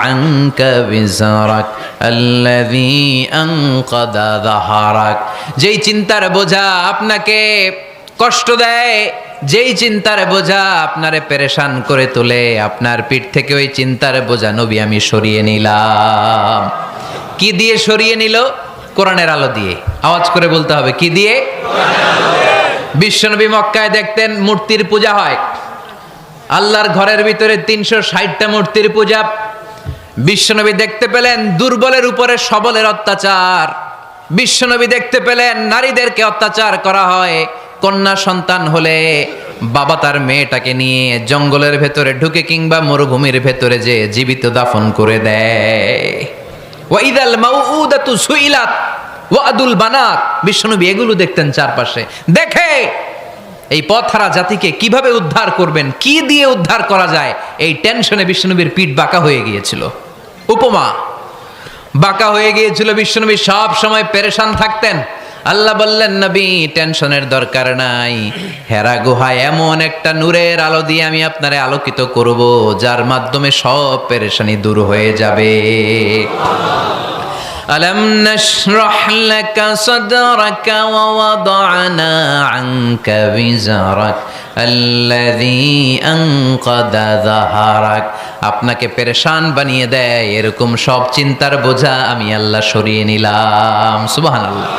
আনকা বিজরাক আল্লাযী আনকাদা যাহরাক। যেই চিন্তার বোঝা আপনাকে কষ্ট দেয়, যেই চিন্তার বোঝা আপনারে পেরেশান করে তোলে, আপনার পিঠ থেকে ওই চিন্তার বোঝা নবী আমি সরিয়ে নিলাম। কি দিয়ে সরিয়ে নিল? কোরআনের আলো দিয়ে। আওয়াজ করে বলতে হবে, কি দিয়ে? বিশ্বনবী মক্কায় দেখতেন মূর্তির পূজা হয়, আল্লাহর ঘরের ভিতরে 360টা মূর্তির পূজা। বিশ্বনবী দেখতে পেলেন দুর্বলের উপরে সবলের অত্যাচার। বিশ্বনবী দেখতে পেলেন নারীদেরকে অত্যাচার করা হয়। কন্যা সন্তান হলে বাবা তার মেয়েটাকে নিয়ে জঙ্গলের ভেতরে ঢুকে কিংবা মরুভূমির ভেতরে যে জীবিত দাফন করে দেয়। ওয়াইদাল মাউউদাতু সুইলাত ওয়াদুল বানাত। বিশ্বনবী এগুলো দেখতেন চারপাশে। দেখে এই পথহারা জাতিকে কিভাবে উদ্ধার করবেন, কি দিয়ে উদ্ধার করা যায়, এই টেনশনে বিশ্বনবীর পিঠ বাঁকা হয়ে গিয়েছিল। উপমা বাঁকা হয়ে গিয়েছিল। বিশ্বনবী সব সময় পেরেশান থাকতেন। আল্লাহ বললেন, নবী টেনশনের দরকার নাই, হেরা গুহায় এমন একটা নূরের আলো দিয়ে আমি আপনারে আলোকিত করব, যার মাধ্যমে সব পেরেশানি দূর হয়ে যাবে। ألم نشرح لك صدرك ووضعنا عنك وزرك الذي أنقض ظهرك। আপনাকে পেরেশান বানিয়ে দেয় এরকম সব চিন্তার বোঝা আমি আল্লাহ সরিয়ে নিলাম। সুবহানাল্লাহ।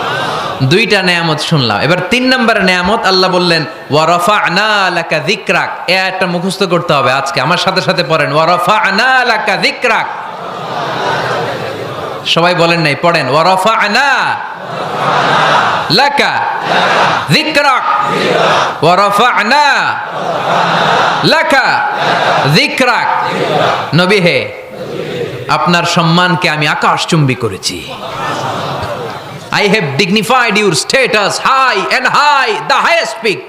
দুইটা নেয়ামত শুনলাম, এবার 3 নম্বরের নেয়ামত আল্লাহ বললেন ওয়া রাফা'না লাকা যিকরাক। এই আয়াতটা মুখস্থ করতে হবে আজকে, আমার সাথে সাথে পড়েন, ওয়া রাফা'না লাকা যিকরাক। সবাই বলেন নাই, পড়েন, ওয়া রাফা'না লাকা যিকরাক ওয়া রাফা'না লাকা যিকরাক। নবী হে, আপনার সম্মানকে আমি আকাশচুম্বী করেছি। I have dignified your status high and high, the highest peak.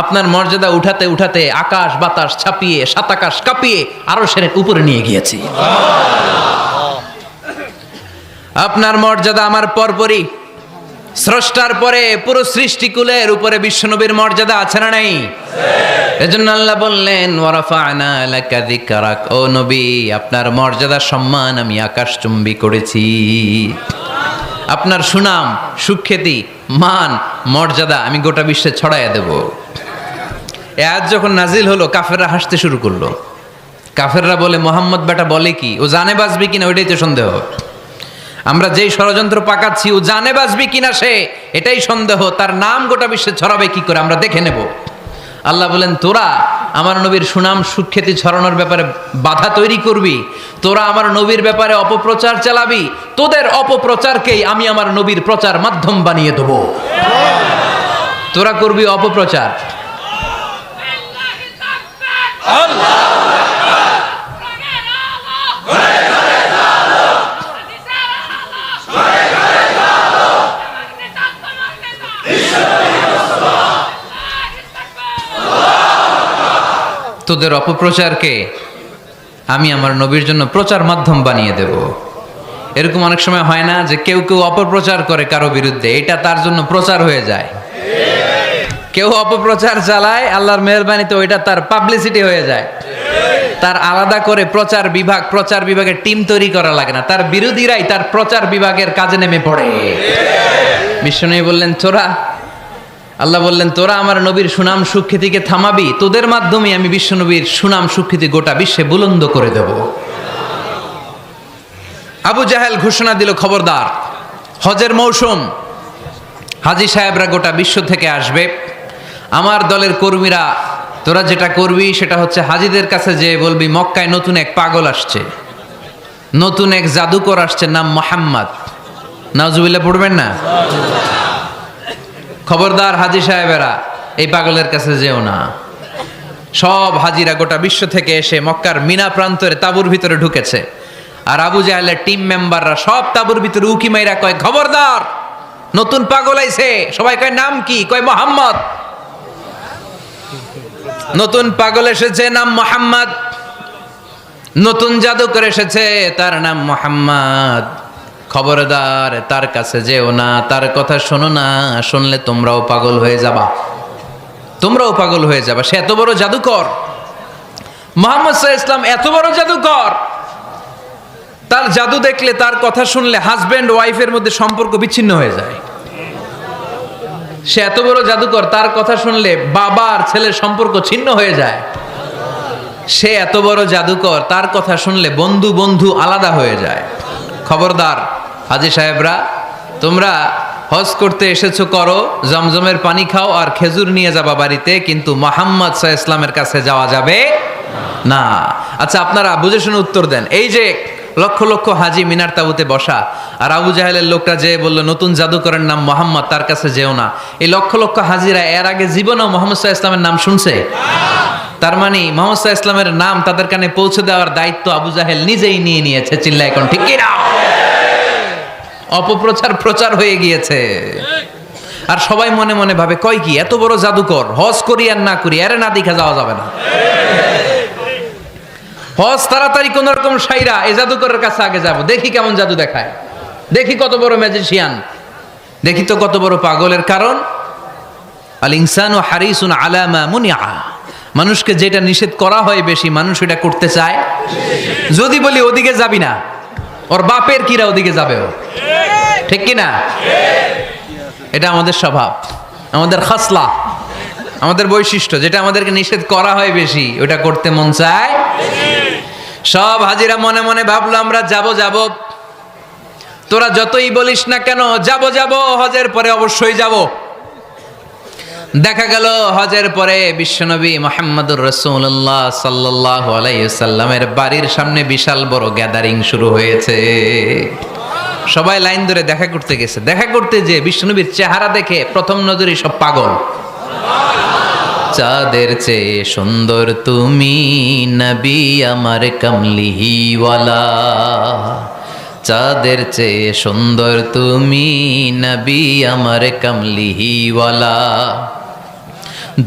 আপনার মর্যাদা উঠাতে উঠাতে আকাশ বাতাস ছাপিয়ে সাত আকাশ কাঁপিয়ে আরশের উপরে নিয়ে গিয়েছি। আপনার মর্যাদা আমার পরপরই, স্রষ্টার পরে পুরো সৃষ্টিকুলের উপরে বিশ্বনবীর মর্যাদা আছে না নাই? এজন্য আল্লাহ বললেন ওয়া রাফা'না লাকা যিকরাক। ও নবী, আপনার মর্যাদা সম্মান আমি আকাশচুম্বী করেছি। আপনার সুনাম সুখ্যাতি মান মর্যাদা আমি গোটা বিশ্বে ছড়াইয়া দেব। এ আয়াত যখন নাজিল হলো, কাফেররা হাসতে শুরু করলো। কাফেররা বলে, মোহাম্মদ বেটা বলে কি, ও জানে বাঁচবি কিনা ওইটাই তো সন্দেহ। আমরা যেই ষড়যন্ত্র পাকাচ্ছি ও জানে বাঁচবি কিনা সে এটাই সন্দেহ, তার নাম গোটা বিশ্বে ছড়াবে কি করে আমরা দেখে নেব। আল্লাহ বলেন, তোরা আমার নবীর সুনাম সুখ্যাতি ছড়ানোর ব্যাপারে বাধা তৈরি করবি, তোরা আমার নবীর ব্যাপারে অপপ্রচার চালাবি, তোদের অপপ্রচারকেই আমি আমার নবীর প্রচার মাধ্যম বানিয়ে দেব। তোরা করবি অপপ্রচার। তোদের অপপ্রচারকে আমি আমার নবীর জন্য প্রচার মাধ্যম বানিয়ে দেব। এরকম অনেক সময় হয় না যে কেউ কেউ অপপ্রচার করে কারো বিরুদ্ধে, এটা তার জন্য প্রচার হয়ে যায়। কেউ অপপ্রচার চালায়, আল্লাহর মেহেরবানিতে ওইটা তার পাবলিসিটি হয়ে যায়। তার আলাদা করে প্রচার বিভাগের টিম তৈরি করা লাগে না, তার বিরোধীরাই তার প্রচার বিভাগের কাজে নেমে পড়ে। বিশ্বনবী বললেন, আল্লাহ বললেন, তোরা আমার নবীর সুনাম সুখ্যাতিকে থামাবি, তোদের মাধ্যমে আমি বিশ্বনবীর সুনাম সুখ্যাতি গোটা বিশ্বে বুলন্দ করে দেব। আবু জাহেল ঘোষণা দিল, খবরদার, হজের মৌসুম, হাজী সাহেবরা গোটা বিশ্ব থেকে আসবে, আমার দলের কর্মীরা তোরা যেটা করবি সেটা হচ্ছে হাজীদের কাছে যে বলবি মক্কায় নতুন এক পাগল আসছে, নতুন এক জাদুকর আসছে, নাম মুহাম্মদ। নাউজুবিল্লাহ পড়বেন না? খবরদার হাজী সাহেবেরা, এই পাগলের কাছে যেও না। সব হাজিরা গোটা বিশ্ব থেকে এসে মক্কার মিনা প্রান্তরে তাঁবুর ভিতরে ঢুকেছে, আর আবু জাহেলের টিম মেম্বাররা সব তাঁবুর ভিতরে উকি মাইরা কয়, খবরদার, নতুন পাগল আইছে। সবাই কয়, নাম কি? কয়, মুহাম্মদ। নতুন পাগল এসেছে, নাম মুহাম্মদ। নতুন জাদুকর এসেছে, তার নাম মুহাম্মদ। খবরদার, তার কাছে যেও না, তার কথা শোনো না, শুনলে তোমরাও পাগল হয়ে যাবা, তোমরাও পাগল হয়ে যাবা। সে এত বড় জাদুকর, মুহাম্মদ সাল্লাল্লাহু আলাইহি ওয়াসাল্লাম এত বড় জাদুকর, তার জাদু দেখলে, তার কথা শুনলে হাজব্যান্ড ওয়াইফের মধ্যে সম্পর্ক বিচ্ছিন্ন হয়ে যায়। সে এত বড় জাদুকর, তার কথা শুনলে বাবা আর ছেলের সম্পর্ক ছিন্ন হয়ে যায়। সে এত বড় জাদুকর, তার কথা শুনলে বন্ধু বন্ধু আলাদা হয়ে যায়। খবরদার হাজী সাহেবরা, তোমরা হজ করতে এসেছো, করো, জমজমের পানি খাও আর খেজুর নিয়ে যাবা বাড়িতে, কিন্তু মুহাম্মদ সাল্লাল্লাহু আলাইহি ওয়াসাল্লামের কাছে যাওয়া যাবে না। আচ্ছা, আপনারা বুঝে শুনে উত্তর দেন। এই যে লক্ষ লক্ষ হাজি মিনার তাবুতে বসা, আর আবু জাহেলের লোকটা যে বলল নতুন জাদুকরের নাম মোহাম্মদ, তার কাছে যেও না, এই লক্ষ লক্ষ হাজিরা এর আগে জীবনেও মোহাম্মদ সাল্লাল্লাহু আলাইহি ওয়াসাল্লামের নাম শুনছে? তার মানে মোহাম্মদ সাল্লাল্লাহু আলাইহি ওয়াসাল্লামের নাম তাদের কানে পৌঁছে দেওয়ার দায়িত্ব আবু জাহেল নিজেই নিয়ে নিয়েছে। চিল্লায় এখন ঠিক কি না? অপপ্রচার প্রচার হয়ে গিয়েছে। আর সবাই মনে মনে ভাবে, কয় কি এত বড় জাদুকর, হজ করি আর না করি এর না দেখা যাওয়া যাবে না। হজ তাড়াতাড়ি কোন রকম সাইরা এই জাদুকরের কাছে আগে যাব, দেখি কেমন জাদু দেখায়, দেখি কত বড় ম্যাজিশিয়ান, দেখি তো কত বড় পাগলের। কারণ আল ইনসানু হারিসুন আলা মা মুনিআ, মানুষকে যেটা নিষেধ করা হয় বেশি, মানুষ এটা করতে চায়। যদি বলি ওদিকে যাবি না, ওর বাপের কিরা ওদিকে যাবে ও, ঠিক কি না? এটা আমাদের স্বভাব, আমাদের খাসলা, আমাদের বৈশিষ্ট্য। যেটা আমাদেরকে নিষেধ করা হয় বেশি, ওটা করতে মন চায়। সব হাজিরা মনে মনে ভাবলো আমরা যাব যাব, তোরা যতই বলিস না কেন যাব যাব, হজের পরে অবশ্যই যাব। দেখা গেল হজের পরে বিশ্বনবী মুহাম্মদুর রাসূলুল্লাহ সাল্লাল্লাহু আলাইহি ওয়াসাল্লামের বাড়ির সামনে বিশাল বড় গ্যাদারিং শুরু হয়েছে। সবাই লাইন ধরে দেখা করতে গেছে। দেখা করতে যে বিশ্বনবীর চেহারা দেখে প্রথম নজরেই সব পাগল। চাঁদের চেয়ে সুন্দর তুমি নবী আমার কামলিওয়ালা, চাঁদের চেয়ে সুন্দর তুমি নবী আমার কামলিওয়ালা,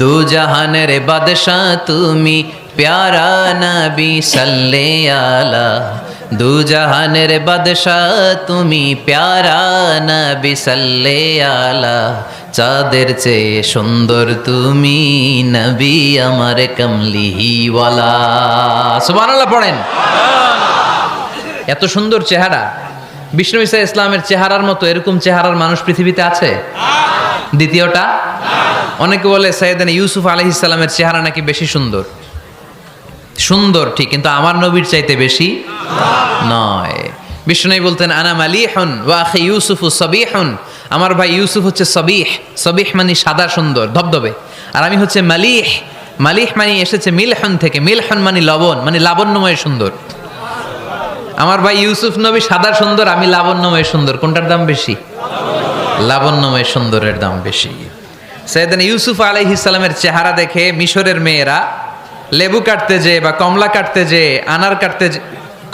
দু জাহানের বাদশাহ তুমি প্যারা নবী সাল্লে আলা, দু জাহানের বাদশাহ তুমি প্যারা নবী সাল্লে আলা, চাঁদের চেয়ে সুন্দর তুমি নবী আমার কামলিওয়ালা। সুবহানাল্লাহ পড়েন। এত সুন্দর চেহারা, বিষ্ণু ঈসা ইসলামের চেহারার মতো এরকম চেহারার মানুষ পৃথিবীতে আছে? দ্বিতীয়টা, অনেকে বলে সাইয়েদনা ইউসুফ আলাইহিস সালামের চেহারা নাকি বেশি সুন্দর। সুন্দর ঠিক, কিন্তু আমার নবীর চাইতে বেশি নয়। বিষ্ণু বলতেন আনা মালিহুন ওয়া আখি ইউসুফু সাবিহুন, আমার ভাই ইউসুফ হচ্ছে সাবিহ, সাবিহ মানে সাদা সুন্দর ধবধবে, আর আমি হচ্ছে মালিহ, মালিহ মানে এসেছে মিলহন থেকে, মিলহন মানে লবণ, মানে লাবণ্যময় সুন্দর। আমার ভাই ইউসুফ নবী সাদা সুন্দর, আমি লাবণ্যময় সুন্দর। কোনটার দাম বেশি? লাবণ্যময় সুন্দরের দাম বেশি। সাইয়েদনা ইউসুফ আলাইহিস সালামের চেহারা দেখে মিশরের মেয়েরা লেবু কাটতে যে বা কমলা কাটতে যে, আনার কাটতে,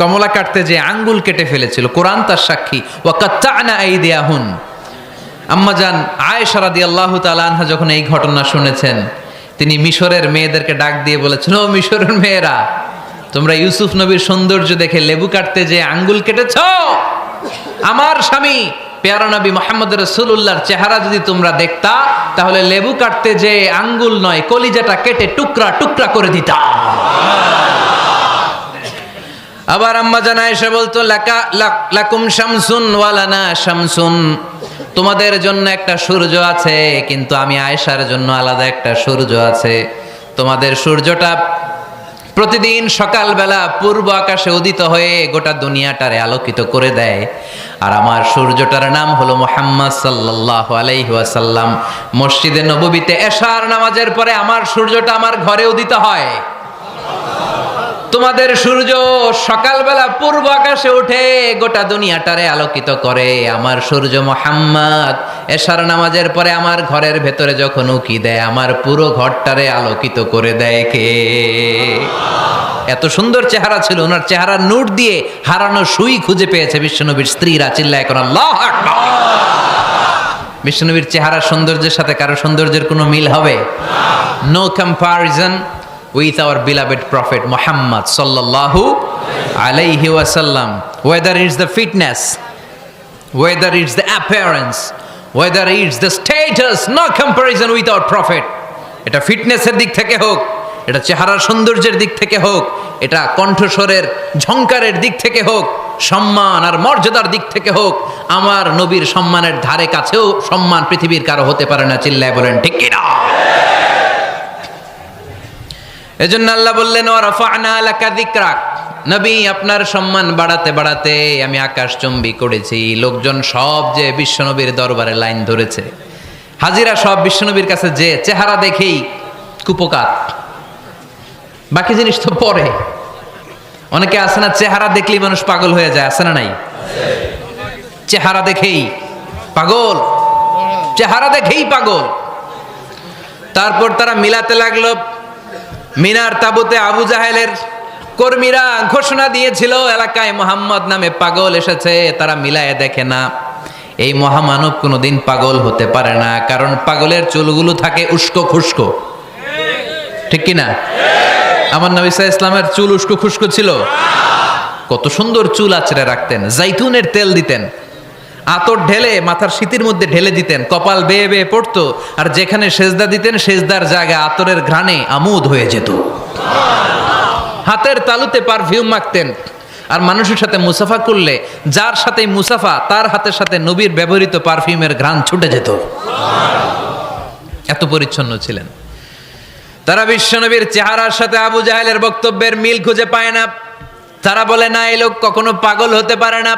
কমলা কাটতে যে আঙ্গুল কেটে ফেলেছিল। কোরআন তার সাক্ষী। ওয়া কাত্তা'না আইদিয়াহুন। আম্মাজান আয়েশা রাদিয়াল্লাহু তাআলা আনহা যখন এই ঘটনা শুনেছেন, তিনি মিশরের মেয়েদেরকে ডাক দিয়ে বলেছেন, ও মিশরের মেয়েরা, তোমরা ইউসুফ নবীর সৌন্দর্য দেখে লেবু কাটতে যে আঙ্গুল কেটেছ, আমার স্বামী পেয়ারা নবী মুহাম্মদ রাসূলুল্লাহর চেহারা যদি তোমরা দেখতা, তাহলে লেবু কাটতে যে আঙ্গুল নয়, কলিজাটা কেটে টুকরা টুকরা করে দিতা। আবার আম্মা জান আয়েশা বলতো, লাকুম শামসুন ওয়া লানা শামসুন, তোমাদের জন্য একটা সূর্য আছে, কিন্তু আমি আয়েশার জন্য আলাদা একটা সূর্য আছে। তোমাদের সূর্যটা প্রতিদিন সকালবেলা পূর্ব আকাশে উদিত হয়ে গোটা দুনিয়াটারে আলোকিত করে দেয়, আর আমার সূর্যটার নাম হলো মুহাম্মদ সাল্লাল্লাহু আলাইহি ওয়াসাল্লাম। মসজিদে নববীতে এশার নামাজের পরে আমার সূর্যটা আমার ঘরে উদিত হয়। তোমাদের সূর্য সকালবেলা পূর্ব আকাশে উঠে গোটা দুনিয়াটারে আলোকিত করে, আমার সূর্য মুহাম্মদ এশার নামাজের পরে আমার ঘরের ভেতরে যখন উকি দেয়, আমার পুরো ঘরটারে আলোকিত করে দেয় কে? এত সুন্দর চেহারা ছিল, ওনার চেহারার নূর দিয়ে হারানো সুই খুঁজে পেয়েছে বিশ্বনবীর স্ত্রীরা। চিল্লায় কোন আল্লাহু আকবার। বিশ্বনবীর চেহারার সৌন্দর্যের সাথে কারো সৌন্দর্যের কোনো মিল হবে? No comparison with our beloved prophet Muhammad sallallahu alayhi wasallam. Whether it's the fitness, whether it's the appearance, whether it's the status, no comparison with our prophet. এটা ফিটনেসের দিক থেকে হোক, এটা চেহারার সৌন্দর্যের দিক থেকে হোক, এটা কণ্ঠস্বরের ঝংকারের দিক থেকে হোক, সম্মান আর মর্যাদার দিক থেকে হোক, আমার নবীর সম্মানের ধারে কাছেও সম্মান পৃথিবীর কারো হতে পারে না। চিল্লায় বলেন ঠিক কিনা? এজন্য আল্লাহ বললেন ওয়া রাফা'না লাকা যিকরাক, নবী আপনার সম্মান বাড়াতে বাড়াতে আমি আকাশচুম্বী করেছি। লোকজন সব যে বিশ্বনবীর দরবারে লাইন ধরেছে, হাজিরা সব বিশ্বনবীর কাছে যে চেহারা দেখেই কুপকাত, বাকি জিনিস তো পরে। অনেকে আছে না, চেহারা দেখলেই মানুষ পাগল হয়ে যায়, আছে না নাই? চেহারা দেখেই পাগল, চেহারা দেখেই পাগল। তারপর তারা মিলাতে লাগলো। মিনার তাবুতে আবু জাহেলের কর্মীরা ঘোষণা দিয়েছিল এলাকায় মোহাম্মদ নামে পাগল এসেছে। তারা মিলায়ে দেখে না, এই মহামানব কোনোদিন পাগল হতে পারে না, কারণ পাগলের চুলগুলো থাকে উস্কো খুস্কো, ঠিক কিনা? আমার নবী সাল্লাল্লাহু আলাইহি ইসলামের চুল উস্কো খুস্কো ছিল? কত সুন্দর চুল আঁচড়ে রাখতেন, জাইতুনের তেল দিতেন, আতর ঢেলে মাথার শীতের মধ্যে ঢেলে দিতেন, কপাল বেয়ে বেয়ে পড়তো, আর যেখানে সেজদা দিতেন সেজদার জায়গা আতরের ঘ্রাণে আমোদ হয়ে যেত। হাতের তালুতে পারফিউম মাখতেন, আর মানুষের সাথে মুসাফা করলে যার সাথে মুসাফা তার হাতের সাথে নবীর ব্যবহৃত পারফিউমের ঘ্রাণ ছুটে যেত। এত পরিচ্ছন্ন ছিলেন। তারা বিশ্বনবীর চেহারার সাথে আবু জাহেলের বক্তব্যের মিল খুঁজে পায় না। তারা বলে না, এই লোক কখনো পাগল হতে পারে না।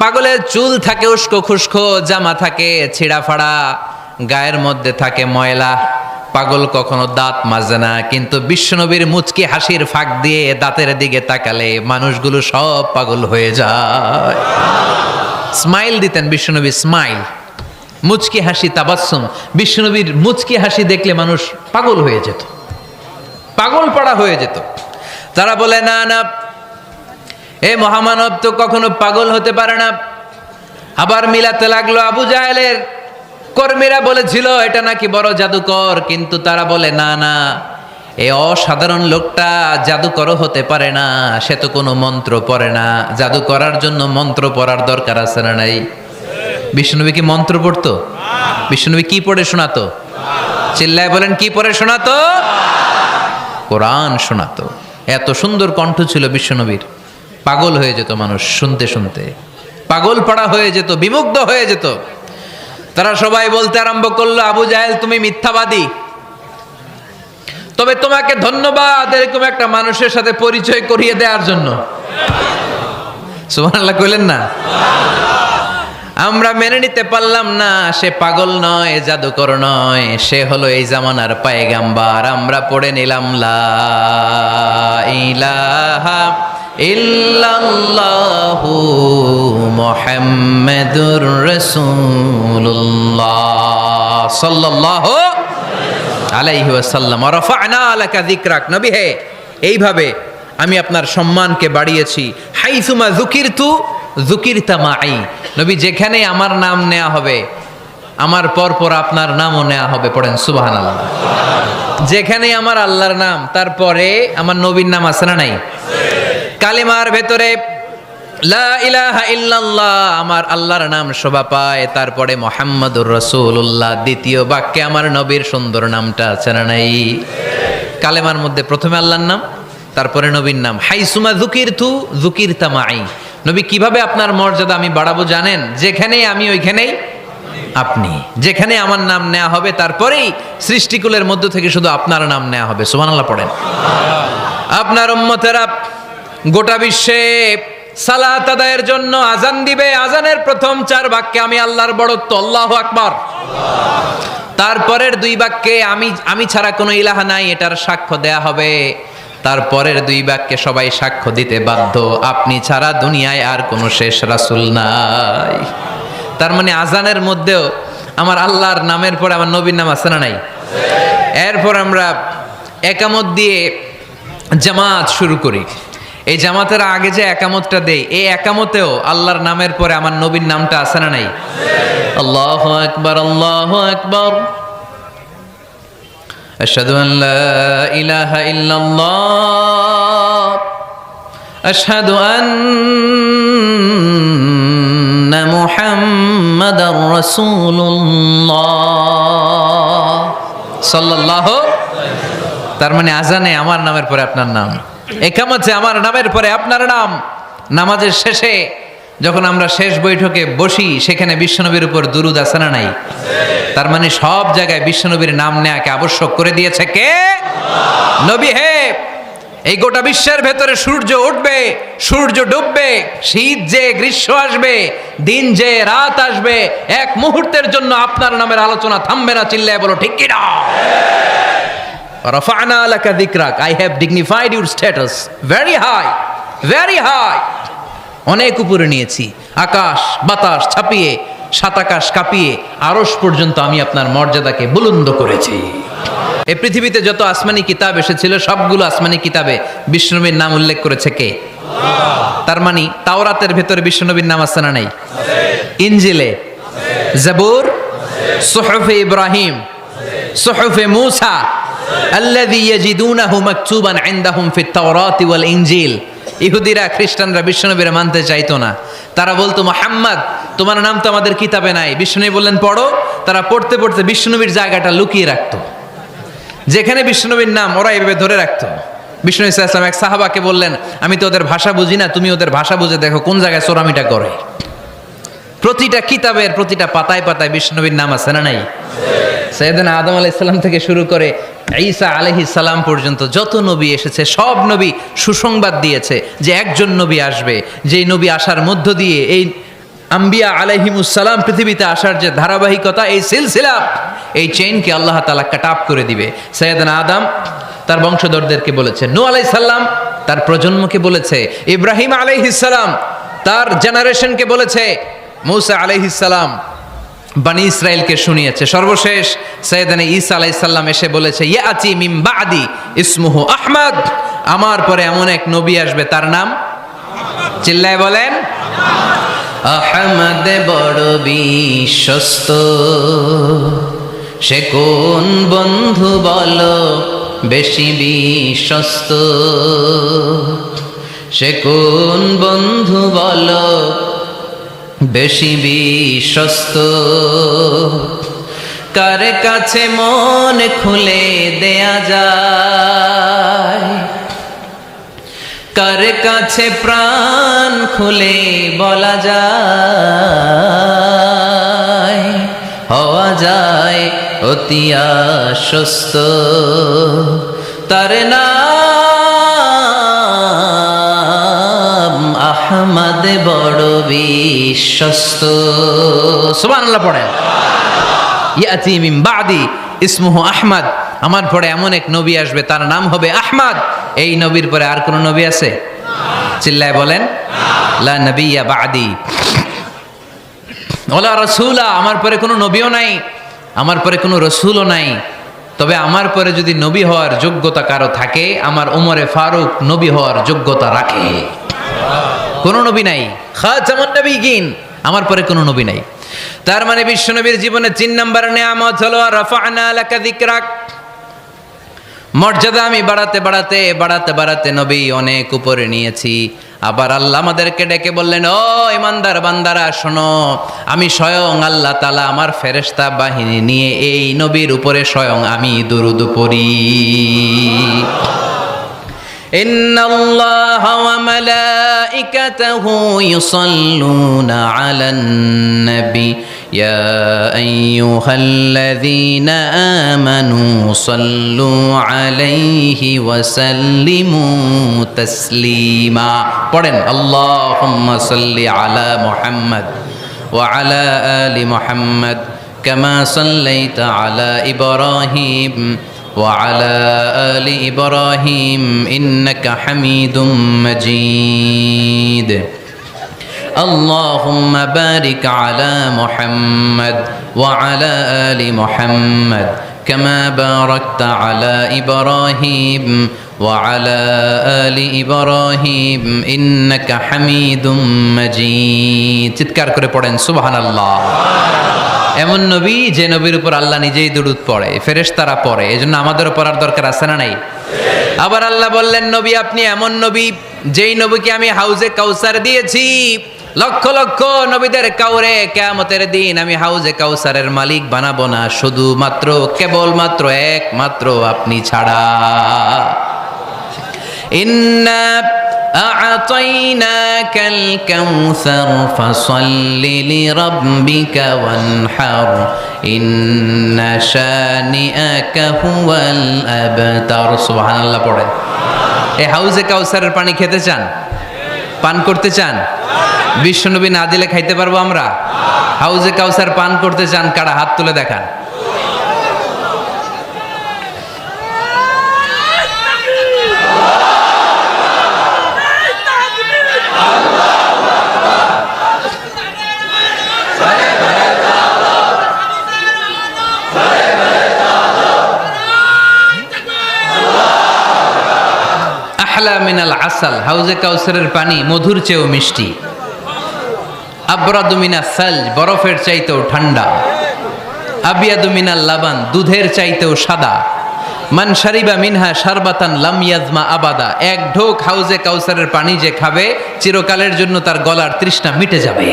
পাগলের চুল থাকে উস্কো খুস্কো, জামা থাকে ছিঁড়া ফাড়া, গায়ের মধ্যে থাকে ময়লা। পাগল কখনো দাঁত মাজে না, কিন্তু বিশ্বনবীর মুচকি হাসির ফাঁক দিয়ে দাঁতের দিকে তাকালে মানুষগুলো সব পাগল হয়ে যায়। স্মাইল দিতেন বিশ্বনবী, স্মাইল, মুচকি হাসি, তাবাসসুম। বিশ্বনবীর মুচকি হাসি দেখলে মানুষ পাগল হয়ে যেত, পাগল পাড়া হয়ে যেত। তারা বলে না না, এ মহামানব তো কখনো পাগল হতে পারে না। আবার মিলাতে লাগলো। আবু জাহেলের কর্মীরা বলেছিল এটা নাকি বড় জাদুকর, কিন্তু তারা বলে না না, এই অসাধারণ লোকটা জাদুকরও হতে পারে না, সে তো কোনো মন্ত্র পড়ে না। জাদু করার জন্য মন্ত্র পড়ার দরকার আছে না নাই? বিষ্ণুনবী কি মন্ত্র পড়তো? বিষ্ণুনবী কি পড়ে শোনাতো? চিল্লায় বলেন, কি পড়ে শোনাতো? কোরআন শোনাতো। এত সুন্দর কণ্ঠ ছিল বিশ্বনবীর, পাগল হয়ে যেত মানুষ শুনতে শুনতে, পাগল পাড়া হয়ে যেত, বিমুগ্ধ হয়ে যেত। তারা সবাই বলতে আরম্ভ করলো, আবু জাহেল তুমি মিথ্যাবাদী, তবে তোমাকে ধন্যবাদ এরকম একটা মানুষের সাথে পরিচয় করিয়ে দেওয়ার জন্য। সুবহানাল্লাহ কইলেন না? আমরা মেনে নিতে পারলাম না সে পাগল নয়, জাদুকর নয়, সে হলো এই জামানার পয়গাম্বার। আমরা পড়ে নিলাম লা ইলাহা ইল্লাল্লাহু মুহাম্মাদুর রাসূলুল্লাহ সাল্লাল্লাহু আলাইহি ওয়াসাল্লাম। ওয়া রাফা'না লাকা যিকরাক, নবী হে এইভাবে আমি আপনার সম্মানকে বাড়িয়েছি। হাইসুমা যুকিরতু যুকিরতা মাই, নবী যেখানে আমার নাম নেওয়া হবে আমার পর পর আপনার নামও নেওয়া হবে। পড়েন সুবহানাল্লাহ। যেখানে আমার আল্লাহর নাম, তারপরে আমার নবীর নাম আছে না নাই? কালেমার ভেতরে লা ইলাহা ইল্লাল্লাহ আমার আল্লাহর নাম শোভা পায়, তারপরে মুহাম্মাদুর রাসূলুল্লাহ দ্বিতীয় বাক্যে আমার নবীর সুন্দর নামটা আছে না নাই? কালেমার মধ্যে প্রথমে আল্লাহর নাম, তারপরে নবীর নাম। হাইসুমা যুকিরতু যুকিরতা মাই, নবী কিভাবে আপনার মর্যাদা আমি বাড়াবো জানেন? যেখানেই আমি ওইখানেই আপনি, যেখানে আমার নাম নেওয়া হবে তারপরেই সৃষ্টিকুলের মধ্য থেকে শুধু আপনার নাম নেওয়া হবে। সুবহানাল্লাহ পড়েন। আপনার উম্মতেরা গোটা বিশ্বে সালাত আদায়ের জন্য আজান দিবে, আজানের প্রথম 4 বাক্যে আমি আল্লাহর বড়ত্ব, আল্লাহু আকবার। তারপরের 2 বাক্যে আমি ছাড়া কোনো ইলাহা নাই, এটার সাক্ষ্য দেয়া হবে। তারপরের 2 বাক্যে সবাই সাক্ষ্য দিতে বাধ্য, আপনি ছাড়া দুনিয়ায় আর কোনো শেষ রাসূল নাই। তার মানে আজানের মধ্যেও আমার আল্লাহর নামের পরে আমার নবীর নাম আছে না নাই? এরপর আমরা একামত দিয়ে জামাত শুরু করি। এই জামাতের আগে যে একামতটা দেই, এই একামতেও আল্লাহর নামের পরে আমার নবীর নামটা আছে না নাই? আল্লাহু আকবার, আল্লাহু আকবার, আশহাদু আন লা ইলাহা ইল্লাল্লাহ, আশহাদু আন্না মুহাম্মাদার রাসূলুল্লাহ সাল্লাল্লাহু। তার মানে আজানে আমার নামের পরে আপনার নাম, একামতে আমার নামের পরে আপনার নাম, নামাজের শেষে যখন আমরা শেষ বৈঠকে বসি সেখানে বিশ্বনবীর উপর দুরূদ আছে না নাই? তার মানে সব জায়গায় বিশ্বনবীর নাম নেয়াকে আবশ্যক করে দিয়েছে কে? নবী হে। এই গোটা বিশ্বের ভেতরে সূর্য উঠবে, সূর্য ডুববে, শীত যে গ্রীষ্ম আসবে, দিন যে রাত আসবে, এক মুহূর্তের জন্য আপনার নামের আলোচনা থামবে না। চিল্লায় বলো ঠিক কিনা? রাফা'না লাকা যিকরাক, I have dignified your status very high, very high. অনেক উপরে নিয়েছি, আকাশ বাতাস ছাপিয়ে, সাত আকাশ কাঁপিয়ে আরশ পর্যন্ত আমি আপনার মর্যাদাকে বুলন্দ করেছি। এই পৃথিবীতে যত আসমানি কিতাব এসেছিল সবগুলো আসমানি কিতাবে বিশ্বনবীর নাম উল্লেখ করেছে কে? তার মানে তাওরাতের ভেতরে বিশ্বনবীর নাম আছে না নাই? ইনজিলে, জাবুর, সুহুফে ইব্রাহিম, সুহুফে মূসা, আল্লাযী ইয়াজিদুনাহু মাকতুবান ইনদাহুম ফিত তাওরাতি ওয়াল ইনজিল। ইহুদিরা খ্রিস্টানরা বিশ্বনবীর মানতে চাইতো না। তারা বলতো, মুহাম্মদ তোমার নাম তো আমাদের কিতাবে নাই। বিশ্বনবী বললেন পড়ো। তারা পড়তে পড়তে বিশ্বনবীর জায়গাটা লুকিয়ে রাখতো। যেখানে বিশ্বনবীর নাম ওরা এভাবে ধরে রাখতো। বিশ্বনবী সাল্লাল্লাহু আলাইহি ওয়াসাল্লাম এক সাহাবাকে বললেন, আমি তো ওদের ভাষা বুঝি না, তুমি ওদের ভাষা বুঝে দেখো কোন জায়গায় চোরামিটা করে। প্রতিটা কিতাবের প্রতিটা পাতায় পাতায় বিশ্বনবীর নাম আছে না নাই? সাইয়েদনা আদম আলাইহিস সালাম থেকে শুরু করে ঈসা আলাইহিস সালাম পর্যন্ত যত নবী এসেছে সব নবী সুসংবাদ দিয়েছে যে একজন নবী আসবে, যেই নবী আসার মধ্য দিয়ে এই আম্বিয়া আলাইহিমুস সালাম পৃথিবীতে আসার যে ধারাবাহিকতা, এই সিলসিলা, এই চেইনকে আল্লাহ তাআলা কাট অফ করে দিবে। সাইয়েদনা আদম তার বংশধরদেরকে বলেছে, নূহ আলাইহিস সালাম তার প্রজন্মকে বলেছে, ইব্রাহিম আলাইহিস সালাম তার জেনারেশনকে বলেছে, মূসা আলাইহিস সালাম বনি ইসরাইলকে শুনিয়েছে। সর্বশেষ সাইয়েদনা ঈসা আলাইহিস সালাম এসে বলেছে, ইয়াতি মিন বাদি ইসমুহু আহমদ, আমার পরে এমন এক নবী আসবে তার নাম, চিল্লায় বলেন, আহমদ বড় বিশ্বস্ত, সে কোন বন্ধু বলো বেশি বিশ্বস্ত, সে কোন বন্ধু বলো বেশি বিশ্বস্ত, কার কাছে মন খুলে দেয়া যায়, কার কাছে প্রাণ খুলে বলা যায়, হওয়া যায় অতি আশ্বস্ত, তার নাম আহমদ বড় বিশ্বস্ত। সুবহানাল্লাহ পড়েন। ইয়াতি মিন বাদি ইসমুহু আহমদ, আমার পরে এমন এক নবী আসবে তার নাম হবে আহমদ। এই নবীর পরে আর কোন নবী আছে? চিল্লায় বলেন, লা নবিয়্যা বাদি ওয়ালা রাসূলা, আমার পরে কোনো নবীও নাই, আমার পরে কোনো রাসূলও নাই। তবে আমার পরে যদি নবী হওয়ার যোগ্যতা কারো থাকে, আমার ওমরে ফারুক নবী হওয়ার যোগ্যতা রাখে। কোনো নবী নাই, খাতামুন নবিয়্যিন, আমার পরে কোনো নবী নাই। তার মানে বিশ্বনবীর জীবনে 3 নাম্বার নিয়ামত হলো রাফা'না লাকা যিকরাক। মর্যাদা আমি বাড়াতে বাড়াতে বাড়াতে বাড়াতে নবী অনেক উপরে নিয়েছি। আবার আল্লাহ আমাদেরকে ডেকে বললেন, ও ইমানদার বান্দারা শোনো, আমি স্বয়ং আল্লাহ তাআলা আমার ফেরেশতা বাহিনী নিয়ে এই নবীর উপরে স্বয়ং আমি দুরূদ পড়ি। ইন্নাল্লাহা ওয়া মালাইকাতাহু ইউসাল্লুনা আলান নবী ইয়া আইয়ুহাল্লাযীনা আমানু সাল্লু আলাইহি ওয়া সাল্লিমু তাসলিমা। পড়েন, আল্লাহুম্মা সাল্লি আলা মুহাম্মদ ওয়া আলা আলি মুহাম্মদ কামা সাল্লাইতা আলা ইব্রাহিম وعلى آل إبراهيم إنك حميد مجيد اللهم بارك على محمد وعلى آل محمد كما باركت على إبراهيم وعلى آل إبراهيم إنك حميد مجيد চিৎকার করে পড়েন সুবহানাল্লাহ। এমন নবী যে নবীর উপর আল্লাহ নিজেই দুরূদ পড়ে, ফেরেশতারা পড়ে, এজন্য আমাদেরও পড়ার দরকার আছে না নাই? আবার আল্লাহ বললেন, নবী আপনি এমন নবী যেই নবীকে আমি হাউজে কাউসার দিয়েছি, লক্ষ লক্ষ নবীদের কাউরে কিয়ামতের দিন আমি হাউজে কাউসারের মালিক বানাবো না, শুধুমাত্র কেবলমাত্র একমাত্র আপনি ছাড়া। ইন্না আ'তাইনাকাল কাউসার ফাসাল্লি লিরাব্বিকা ওয়ানহার ইন্না শানিআকা হুয়াল আবতার। সুবহানাল্লাহ পড়েন। এই হাউজে কাউসারের পানি খেতে চান? পান করতে চান? বিশ্বনবী না দিলে খাইতে পারবো আমরা? হাউজে কাউসার পান করতে চান কারা? হাত তুলে দেখান। আহলা মিনাল আসাল, হাউজে কাউসারের পানি মধুর চেয়েও মিষ্টি। আবরাদু মিনাস সালজ, বরফের চাইতেও ঠান্ডা। আবিয়াদু মিনাল লাবান, দুধের চাইতেও সাদা। মান শারিবা মিনহা শারবাতান লাম ইয়াজমা আবাদা, এক ঢোক হাউজে কাউসারের পানি যে খাবে চিরকালের জন্য তার গলার তৃষ্ণা মিটে যাবে।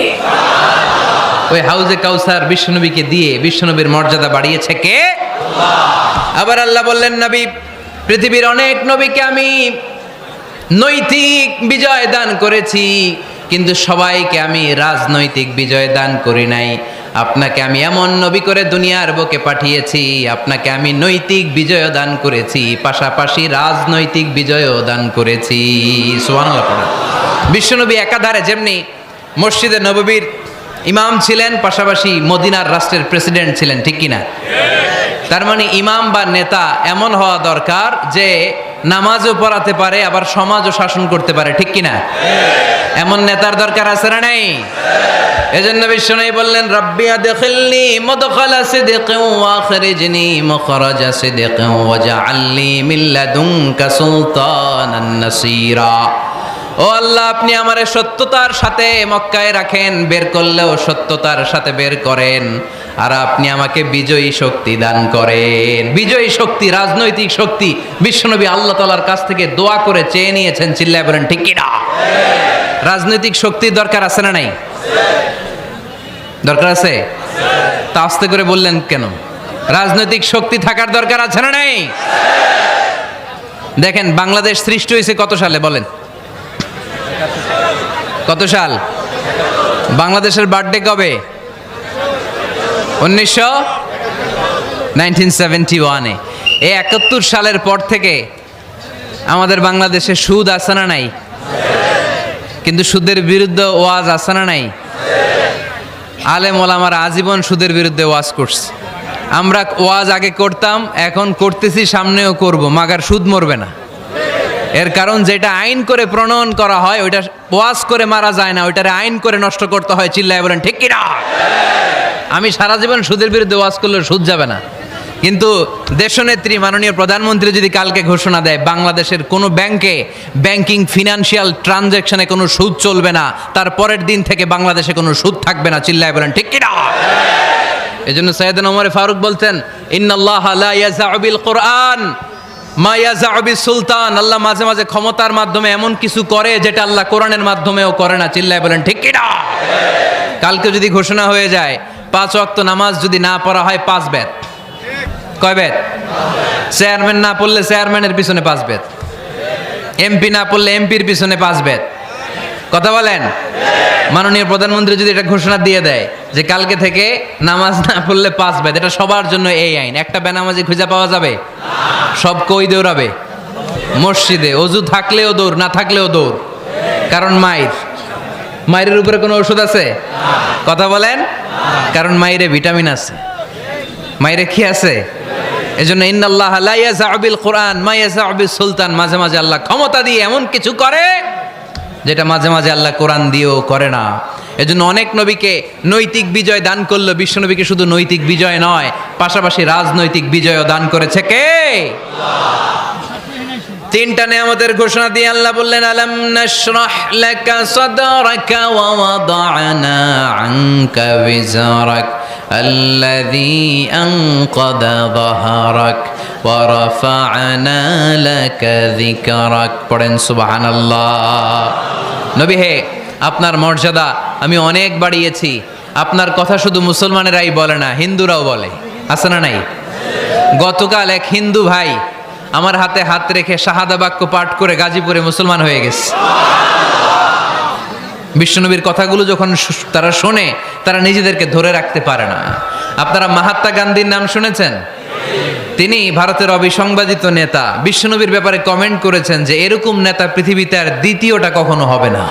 ওই হাউজে কাউসার বিশ্বনবীকে দিয়ে বিশ্বনবীর মর্যাদা বাড়িয়েছে কে? আল্লাহ। আবার আল্লাহ বললেন, নবী, পৃথিবীর অনেক নবীকে আমি নৈতিক বিজয় দান করেছি, কিন্তু সবাইকে আমি রাজনৈতিক বিজয় দান করি নাই। আপনাকে আমি এমন নবী করে দুনিয়ার বুকে পাঠিয়েছি, আপনাকে আমি নৈতিক বিজয় দান করেছি, পাশাপাশি রাজনৈতিক বিজয়ও দান করেছি। সুবহানাল্লাহ পড়া। বিশ্বনবী একাধারে যেমনি মসজিদে নববীর ইমাম ছিলেন, পাশাপাশি মদিনার রাষ্ট্রের প্রেসিডেন্ট ছিলেন, ঠিক কিনা? তার মানে ইমাম বা নেতা এমন হওয়া দরকার যে নামাজও পড়াতে পারে, আবার সমাজও শাসন করতে পারে, ঠিক কিনা? এমন নেতার দরকার আছে না নাই? এজন্য বিশ্বনবী বললেন, রব্বি আদখিলনি মুদখালা সিদকিন ওয়া আখরিজনি মুখরাজা সিদকিন ওয়াজআলনি মিন লাদুনকা সুলতানান নাসীরা। ও আল্লাহ, আপনি আমারে সত্যতার সাথে মক্কায় রাখেন, বের করলেও সত্যতার সাথে বের করেন, আর আপনি আমাকে বিজয়ী শক্তি দান করেন। বিজয়ী শক্তি, রাজনৈতিক শক্তি বিশ্বনবী আল্লাহ তাআলার কাছ থেকে দোয়া করে চেয়ে নিয়েছেন। চিল্লায় বলেন ঠিক কিনা? রাজনৈতিক শক্তির দরকার আছে না নাই? দরকার আছে? তা আস্তে করে বললেন কেন? রাজনৈতিক শক্তি থাকার দরকার আছে না নাই? দেখেন, বাংলাদেশ সৃষ্টি হয়েছে কত সালে বলেন? কত সাল? বাংলাদেশের বার্থডে কবে? 1971-এ। এই 71 সালের পর থেকে আমাদের বাংলাদেশে সুদ আছে না নাই? কিন্তু সুদের বিরুদ্ধে ওয়াজ আছে না নাই? আলেম ওলামারা আজীবন সুদের বিরুদ্ধে ওয়াজ করছে। আমরা ওয়াজ আগে করতাম, এখন করতেছি, সামনেও করব, মাগার সুদ মরবে না। এর কারণ যেটা আইন করে প্রণয়ন করা হয় ওইটা ওয়াজ করে মারা যায় না, ওইটারে আইন করে নষ্ট করতে হয়। চিল্লায় বলেন ঠিক কিনা? আমি সারা জীবন সুদের বিরুদ্ধে ওয়াজ করলে সুদ যাবে না, কিন্তু দেশনেত্রী মাননীয় প্রধানমন্ত্রী যদি কালকে ঘোষণা দেয় বাংলাদেশের কোনো ব্যাংকে ব্যাংকিং ফিনান্সিয়াল ট্রানজ্যাকশনে কোনো সুদ চলবে না, তার পরের দিন থেকে বাংলাদেশে কোনো সুদ থাকবে না। চিল্লায় বলেন ঠিক কিনা? এজন্য সাইয়েদনা ওমর ফারুক বলতেন, ইন্নাল্লাহা লা ইয়াযাউ বিল কুরআন মা ইয়াযাউ বিস সুলতান। আল্লাহ মাঝে মাঝে ক্ষমতার মাধ্যমে এমন কিছু করে যেটা আল্লাহ কোরআনের মাধ্যমেও করে না। চিল্লায় বলেন ঠিক কিনা? কালকে যদি ঘোষণা হয়ে যায় 5 ওয়াক্ত নামাজ যদি না পড়া হয় 5 বেত। কয় বেত? চেয়ারম্যান না পড়লে চেয়ারম্যানের পিছনে 5 বেত, এমপি না পড়লে এমপির পিছনে 5 বেত। কথা বলেন? মাননীয় প্রধানমন্ত্রী যদি এটা ঘোষণা দিয়ে দেয় যে কালকে থেকে নামাজ না পড়লে 5 বেত, এটা সবার জন্য এই আইন। একটা বেনামাজি খুঁজে পাওয়া যাবে? সব কই দৌড়াবে? মসজিদে। অজু থাকলেও দৌড়, না থাকলেও দৌড়। কারণ মায়ের উপরে কোনো ওষুধ আছে? কথা বলেন? কারণ মায়েরে ভিটামিন আছে। মায়েরে কি আছে? এজন্য ইন্নাল্লাহা লা ইয়াযাউ বিল কুরআন মা ইয়াযাউ বিস সুলতান। মাঝে মাঝে আল্লাহ ক্ষমতা দিয়ে এমন কিছু করে যেটা মাঝে মাঝে আল্লাহ কোরআন দিয়েও করে না। এজন্য অনেক নবীকে নৈতিক বিজয় দান করলো। বিশ্বনবীকে শুধু নৈতিক বিজয় নয়, পাশাপাশি রাজনৈতিক বিজয়ও দান করেছে কে? তিনটা নিয়ামতের ঘোষণা দিয়ে আল্লাহ বললেন, আলাম নাশরাহ লাকা সাদরাকা ওয়া ওয়াদা'না আনকা বিজরাক আল্লাযী আনকাদা যাহরাক ওয়া রাফা'না লাকা যিকরাক। পড়েন সুবহানাল্লাহ। নবী হে, আপনার মর্যাদা আমি অনেক বাড়িয়েছি। আপনার কথা শুধু মুসলমানেরাই বলে না, হিন্দুরাও বলে। আছে না নাই? গতকাল এক হিন্দু ভাই আমার হাতে হাত রেখে শাহাদা বাক্য পাঠ করে গাজীপুরে মুসলমান হয়ে গেছে। বিশ্বনবীর কথাগুলো যখন তারা শোনে, তারা নিজেদেরকে ধরে রাখতে পারে না। আপনারা মহাত্মা গান্ধীর নাম শুনেছেন? তিনি ভারতের অবিসংবাদিত নেতা। বিশ্বনবীর ব্যাপারে কমেন্ট করেছেন যে এরকম নেতা পৃথিবীতে আর দ্বিতীয়টা কখনো হবে না।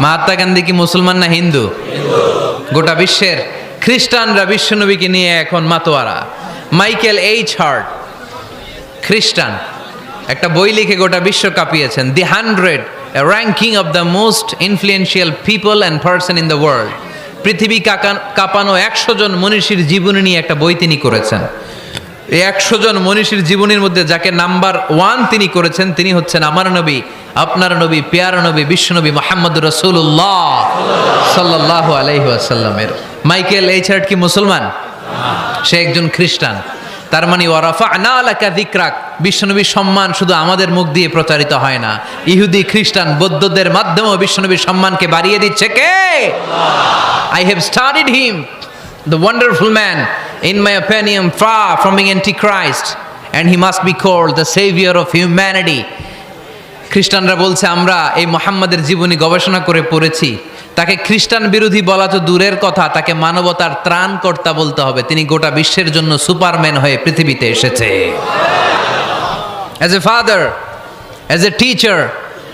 মহাত্মা গান্ধী কি মুসলমান না হিন্দু? গোটা বিশ্বের খ্রিস্টানরা বিশ্বনবীকে নিয়ে এখন মাতোয়ারা। মাইকেল এইচ হার্ট খ্রিস্টান, একটা বই লিখে গোটা বিশ্ব কাঁপিয়েছেন, দি 100 ranking of the most influential people and person in the world. পৃথিবী কাঁপানো 100 জন মনীষীর জীবনী নিয়ে একটা বই তিনি করেছেন। এই 100 জন মনীষীর জীবনীর মধ্যে যাকে নাম্বার 1 তিনি করেছেন, তিনি হচ্ছেন আমার নবী, আপনার নবী, পেয়ারা নবী, বিশ্বনবী মুহাম্মদুর রাসূলুল্লাহ সাল্লাল্লাহু আলাইহি ওয়াসাল্লামের। মাইকেল এইচ হার্ট কি মুসলমান? সে একজন খ্রিস্টান। তার মানে ওয়ারাফা'না লাকা যিকরাক, বিশ্বনবীর সম্মান শুধু আমাদের মুখ দিয়ে প্রচারিত হয় না, ইহুদি, খ্রিস্টান, বৌদ্ধদের মাধ্যমেও বিশ্বনবীর সম্মানকে বাড়িয়ে দিচ্ছে কে? I have studied him, the wonderful man, in my opinion far from being antichrist, and he must be called the savior of humanity. খ্রিস্টানরা বলছে আমরা এই মুহাম্মাদের জীবনী গবেষণা করে পড়েছি, তাকে খ্রিস্টান বিরোধী বলা তো দূরের কথা, তাকে মানবতার ত্রাণকর্তা বলতে হবে। তিনি গোটা বিশ্বের জন্য সুপারম্যান হয়ে পৃথিবীতে এসেছে। As a father, as a teacher,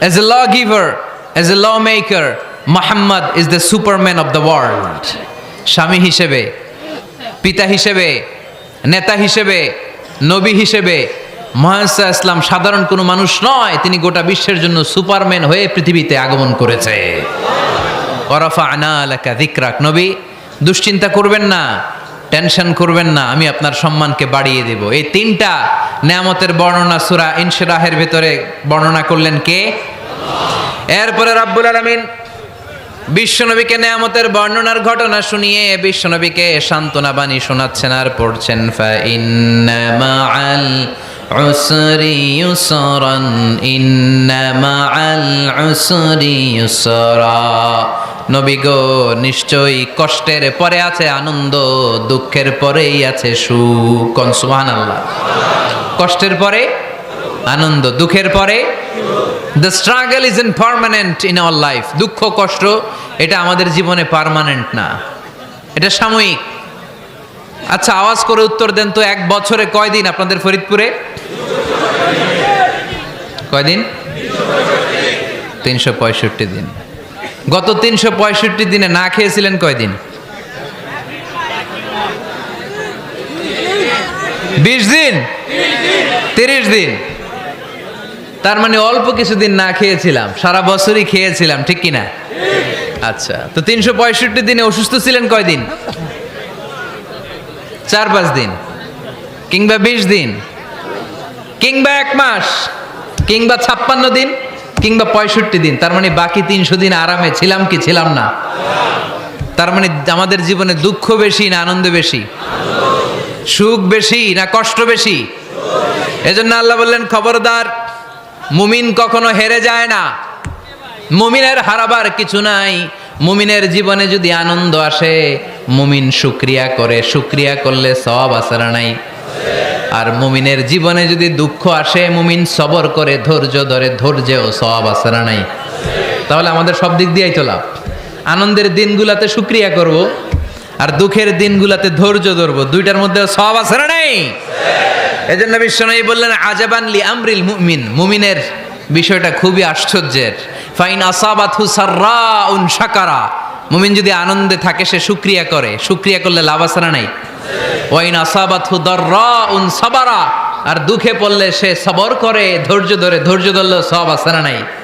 as a lawgiver, as a lawmaker, Muhammad is the superman of the world. স্বামী হিসেবে, পিতা হিসেবে, নেতা হিসেবে, নবী হিসেবে মুহাম্মদ ইসলাম সাধারণ কোনো মানুষ নয়, তিনি গোটা বিশ্বের জন্য সুপারম্যান হয়ে পৃথিবীতে আগমন করেছে। ওয়ারাফা'না লাকা যিকরাক, নবী দুশ্চিন্তা করবেন না, টেনশন করবেন না, আমি আপনার সম্মানকে বাড়িয়ে দেব। এই 3টা নেয়ামতের বর্ণনা সূরা ইনশিরাহের ভিতরে বর্ণনা করলেন কে? এরপরে রাব্বুল আলামিন বিশ্বনবীকে নেয়ামতের বর্ণনার ঘটনা শুনিয়ে বিশ্বনবীকে সান্ত্বনা বাণী শোনাচ্ছেন আর পড়ছেন, ফা ইন্না মাআল উসরি ইউসরান, ইন্না মাআল উসরি ইউসরা। নবী গো, নিশ্চয়ই কষ্টের পরে আছে আনন্দ, দুঃখের পরেই আছে সুখ। কোন সুবহানাল্লাহ। কষ্টের পরে আনন্দ, দুঃখের পরে। The struggle isn't permanent in our life. দুঃখ কষ্ট এটা আমাদের জীবনে পার্মানেন্ট না, এটা সাময়িক। আচ্ছা আওয়াজ করে উত্তর দেন তো, 1 বছরে কয়দিন আপনাদের ফরিদপুরে? কয়দিন? 365 দিন। গত 365 দিনে না খেয়েছিলেন কয়দিন? 20 দিন, 30 দিন। তার মানে অল্প কিছুদিন না খেয়েছিলাম, সারা বছরই খেয়েছিলাম, ঠিক কিনা? আচ্ছা, তো 365 দিনে অসুস্থ ছিলেন কয়দিন? 4-5 দিন, কিংবা 20 দিন, কিংবা 1 মাস, কিংবা 56 দিন, কিংবা 65 দিন। তার মানে বাকি 300 দিন আরামে ছিলাম কি ছিলাম না? তার মানে আমাদের জীবনে দুঃখ বেশি না আনন্দ বেশি? সুখ বেশি না কষ্ট বেশি? এজন্য আল্লাহ বললেন, খবরদার, মুমিন কখনো হেরে যায় না, মুমিনের হারাবার কিছু নাই। মুমিনের জীবনে যদি আনন্দ আসে, মুমিন শুকরিয়া করে, শুকরিয়া করলে সওয়াব আছে না নাই? আর মুমিনের জীবনে যদি দুঃখ আসে, মুমিন সবর করে, ধৈর্য ধরে, ধৈর্যেও সওয়াব আছে না নাই? তাহলে আমাদের সব দিক দিয়েই তো লাভ। আনন্দের দিনগুলাতে শুকরিয়া করব, আর দুঃখের দিনগুলাতে ধৈর্য ধরবো, দুইটার মধ্যে সওয়াব আছে না নাই? এজন্য বিশ্বনবী বললেন, আজাবান লি আমরিল মুমিন, মুমিনের বিষয়টা খুবই আশ্চর্যের। ফাইন আসাবাতহু সাররাউন শাকারা, মুমিন যদি আনন্দে থাকে সে শুকরিয়া করে, শুকরিয়া করলে লাভ আছে না নাই? ওয়াইন আসাবাতহু দাররাউন সাবারা, আর দুঃখে পড়লে সে সবর করে, ধৈর্য ধরে, ধৈর্য ধরলে সওয়াব আছে না নাই?